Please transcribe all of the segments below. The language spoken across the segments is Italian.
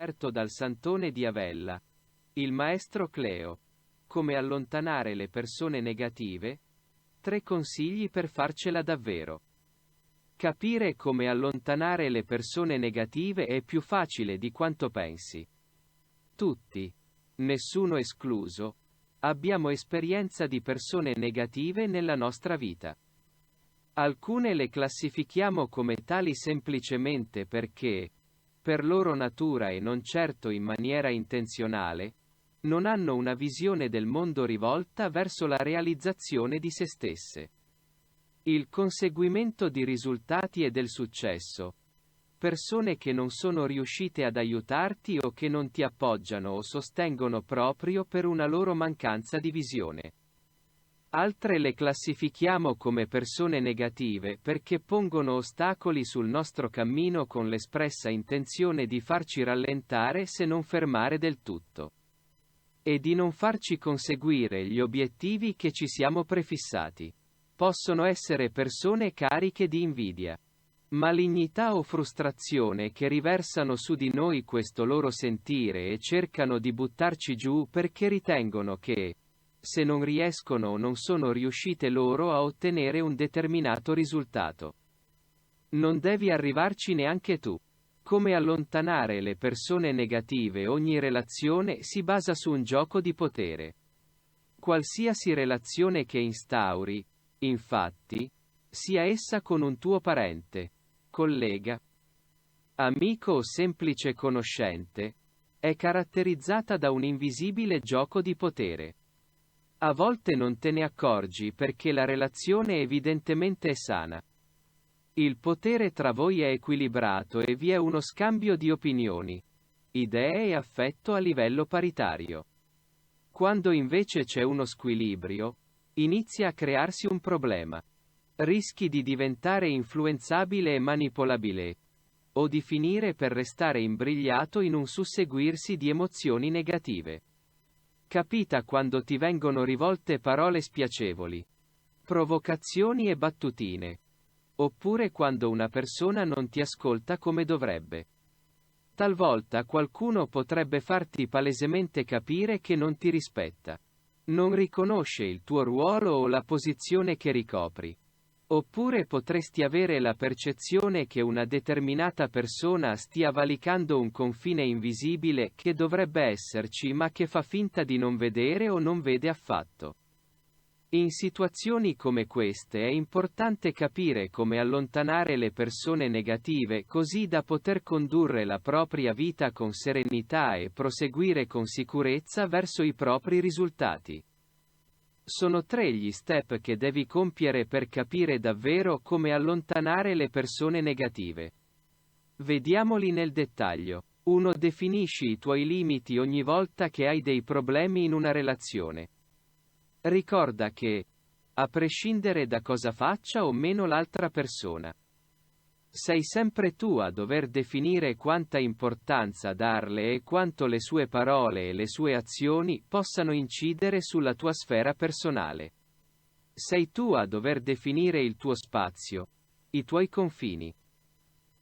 offerto dal Santone di Avella. Il maestro Cleo. Come allontanare le persone negative? 3 consigli per farcela davvero. Capire come allontanare le persone negative è più facile di quanto pensi. Tutti, nessuno escluso, abbiamo esperienza di persone negative nella nostra vita. Alcune le classifichiamo come tali semplicemente perché, per loro natura e non certo in maniera intenzionale, non hanno una visione del mondo rivolta verso la realizzazione di se stesse. Il conseguimento di risultati e del successo. Persone che non sono riuscite ad aiutarti o che non ti appoggiano o sostengono proprio per una loro mancanza di visione. Altre le classifichiamo come persone negative perché pongono ostacoli sul nostro cammino con l'espressa intenzione di farci rallentare se non fermare del tutto. E di non farci conseguire gli obiettivi che ci siamo prefissati. Possono essere persone cariche di invidia, malignità o frustrazione che riversano su di noi questo loro sentire e cercano di buttarci giù perché ritengono che, se non riescono o non sono riuscite loro a ottenere un determinato risultato, non devi arrivarci neanche tu. Come allontanare le persone negative? Ogni relazione si basa su un gioco di potere. Qualsiasi relazione che instauri, infatti, sia essa con un tuo parente, collega, amico o semplice conoscente, è caratterizzata da un invisibile gioco di potere. A volte non te ne accorgi perché la relazione evidentemente è sana. Il potere tra voi è equilibrato e vi è uno scambio di opinioni, idee e affetto a livello paritario. Quando invece c'è uno squilibrio, inizia a crearsi un problema. Rischi di diventare influenzabile e manipolabile, o di finire per restare imbrigliato in un susseguirsi di emozioni negative. Capita quando ti vengono rivolte parole spiacevoli, provocazioni e battutine. Oppure quando una persona non ti ascolta come dovrebbe. Talvolta qualcuno potrebbe farti palesemente capire che non ti rispetta. Non riconosce il tuo ruolo o la posizione che ricopri. Oppure potresti avere la percezione che una determinata persona stia valicando un confine invisibile che dovrebbe esserci ma che fa finta di non vedere o non vede affatto. In situazioni come queste è importante capire come allontanare le persone negative così da poter condurre la propria vita con serenità e proseguire con sicurezza verso i propri risultati. Sono 3 gli step che devi compiere per capire davvero come allontanare le persone negative. Vediamoli nel dettaglio. 1. Definisci i tuoi limiti ogni volta che hai dei problemi in una relazione. Ricorda che, a prescindere da cosa faccia o meno l'altra persona, sei sempre tu a dover definire quanta importanza darle e quanto le sue parole e le sue azioni possano incidere sulla tua sfera personale. Sei tu a dover definire il tuo spazio, i tuoi confini,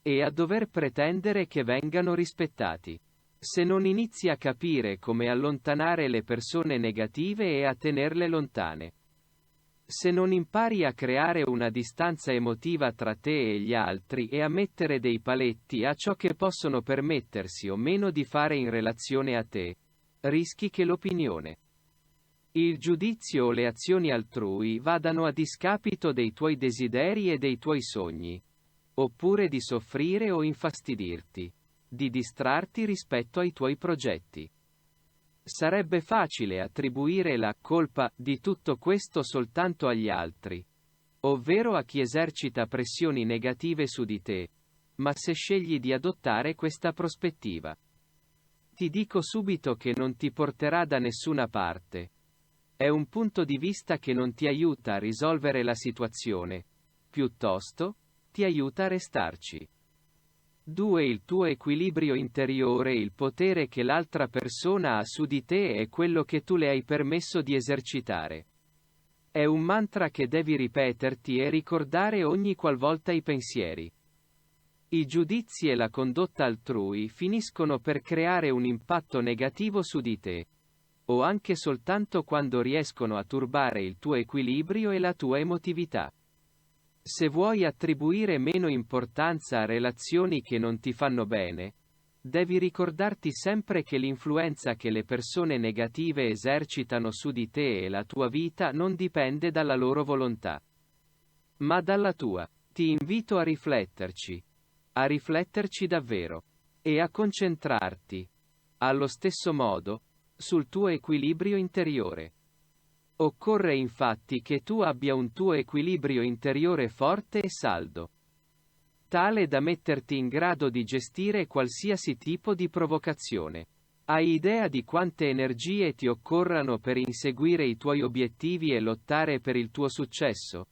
e a dover pretendere che vengano rispettati. Se non inizi a capire come allontanare le persone negative e a tenerle lontane. Se non impari a creare una distanza emotiva tra te e gli altri e a mettere dei paletti a ciò che possono permettersi o meno di fare in relazione a te, rischi che l'opinione, il giudizio o le azioni altrui vadano a discapito dei tuoi desideri e dei tuoi sogni, oppure di soffrire o infastidirti, di distrarti rispetto ai tuoi progetti. Sarebbe facile attribuire la colpa di tutto questo soltanto agli altri, ovvero a chi esercita pressioni negative su di te, ma se scegli di adottare questa prospettiva, ti dico subito che non ti porterà da nessuna parte. È un punto di vista che non ti aiuta a risolvere la situazione, piuttosto, ti aiuta a restarci. 2. Il tuo equilibrio interiore. Il potere che l'altra persona ha su di te è quello che tu le hai permesso di esercitare. È un mantra che devi ripeterti e ricordare ogni qualvolta i pensieri, I giudizi e la condotta altrui finiscono per creare un impatto negativo su di te, o anche soltanto quando riescono a turbare il tuo equilibrio e la tua emotività. Se vuoi attribuire meno importanza a relazioni che non ti fanno bene, devi ricordarti sempre che l'influenza che le persone negative esercitano su di te e la tua vita non dipende dalla loro volontà, ma dalla tua. Ti invito a rifletterci davvero, e a concentrarti, allo stesso modo, sul tuo equilibrio interiore. Occorre infatti che tu abbia un tuo equilibrio interiore forte e saldo, tale da metterti in grado di gestire qualsiasi tipo di provocazione. Hai idea di quante energie ti occorrano per inseguire i tuoi obiettivi e lottare per il tuo successo?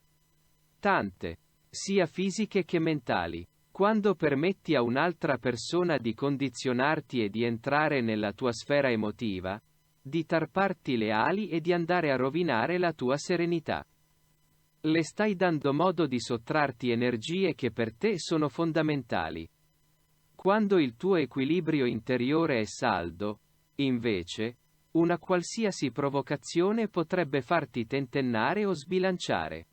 Tante, sia fisiche che mentali. Quando permetti a un'altra persona di condizionarti e di entrare nella tua sfera emotiva, di tarparti le ali e di andare a rovinare la tua serenità, le stai dando modo di sottrarti energie che per te sono fondamentali. Quando il tuo equilibrio interiore è saldo, invece, una qualsiasi provocazione potrebbe farti tentennare o sbilanciare.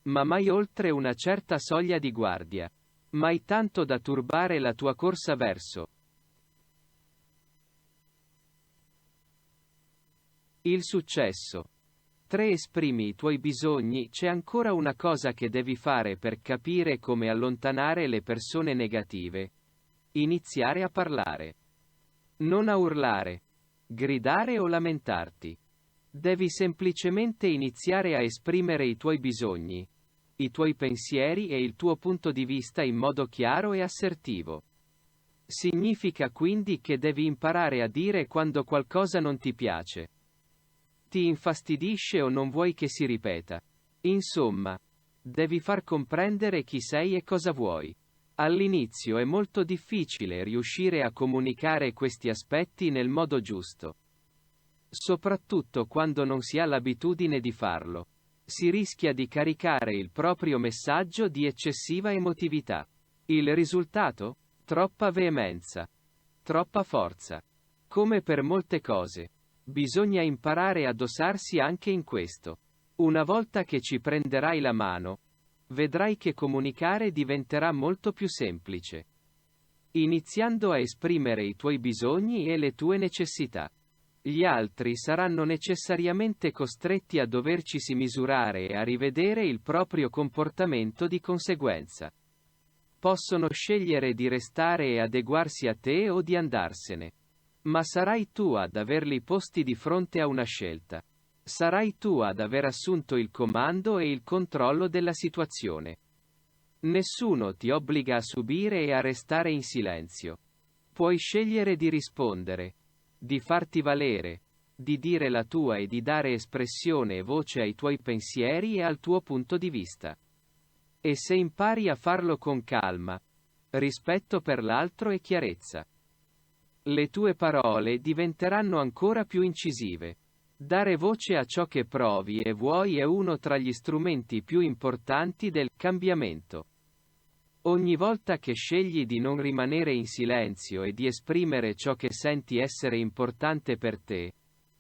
Ma mai oltre una certa soglia di guardia. Mai tanto da turbare la tua corsa verso il successo. 3. Esprimi i tuoi bisogni. C'è ancora una cosa che devi fare per capire come allontanare le persone negative. Iniziare a parlare. Non a urlare, gridare o lamentarti. Devi semplicemente iniziare a esprimere i tuoi bisogni, i tuoi pensieri e il tuo punto di vista in modo chiaro e assertivo. Significa quindi che devi imparare a dire quando qualcosa non ti piace, ti infastidisce o non vuoi che si ripeta. Insomma, devi far comprendere chi sei e cosa vuoi. All'inizio è molto difficile riuscire a comunicare questi aspetti nel modo giusto, soprattutto quando non si ha l'abitudine di farlo. Si rischia di caricare il proprio messaggio di eccessiva emotività. Il risultato? Troppa veemenza. Troppa forza. Come per molte cose, bisogna imparare a dosarsi anche in questo. Una volta che ci prenderai la mano, vedrai che comunicare diventerà molto più semplice. Iniziando a esprimere i tuoi bisogni e le tue necessità, gli altri saranno necessariamente costretti a dovercisi misurare e a rivedere il proprio comportamento di conseguenza. Possono scegliere di restare e adeguarsi a te o di andarsene. Ma sarai tu ad averli posti di fronte a una scelta. Sarai tu ad aver assunto il comando e il controllo della situazione. Nessuno ti obbliga a subire e a restare in silenzio. Puoi scegliere di rispondere, di farti valere, di dire la tua e di dare espressione e voce ai tuoi pensieri e al tuo punto di vista. E se impari a farlo con calma, rispetto per l'altro e chiarezza, le tue parole diventeranno ancora più incisive. Dare voce a ciò che provi e vuoi è uno tra gli strumenti più importanti del cambiamento. Ogni volta che scegli di non rimanere in silenzio e di esprimere ciò che senti essere importante per te,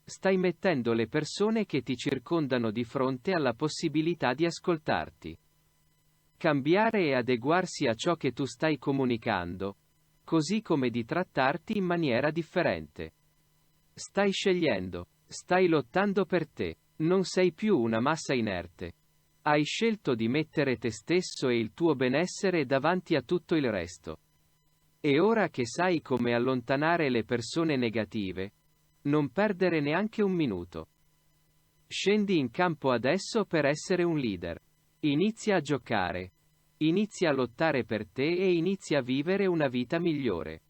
stai mettendo le persone che ti circondano di fronte alla possibilità di ascoltarti, cambiare e adeguarsi a ciò che tu stai comunicando, così come di trattarti in maniera differente. Stai scegliendo, stai lottando per te, non sei più una massa inerte. Hai scelto di mettere te stesso e il tuo benessere davanti a tutto il resto. E ora che sai come allontanare le persone negative, non perdere neanche un minuto. Scendi in campo adesso per essere un leader. Inizia a giocare. Inizia a lottare per te e inizia a vivere una vita migliore.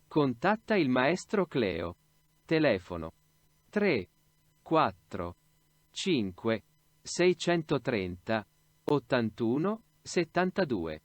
Contatta il maestro Cleo. Telefono 3 4 5 630 81 72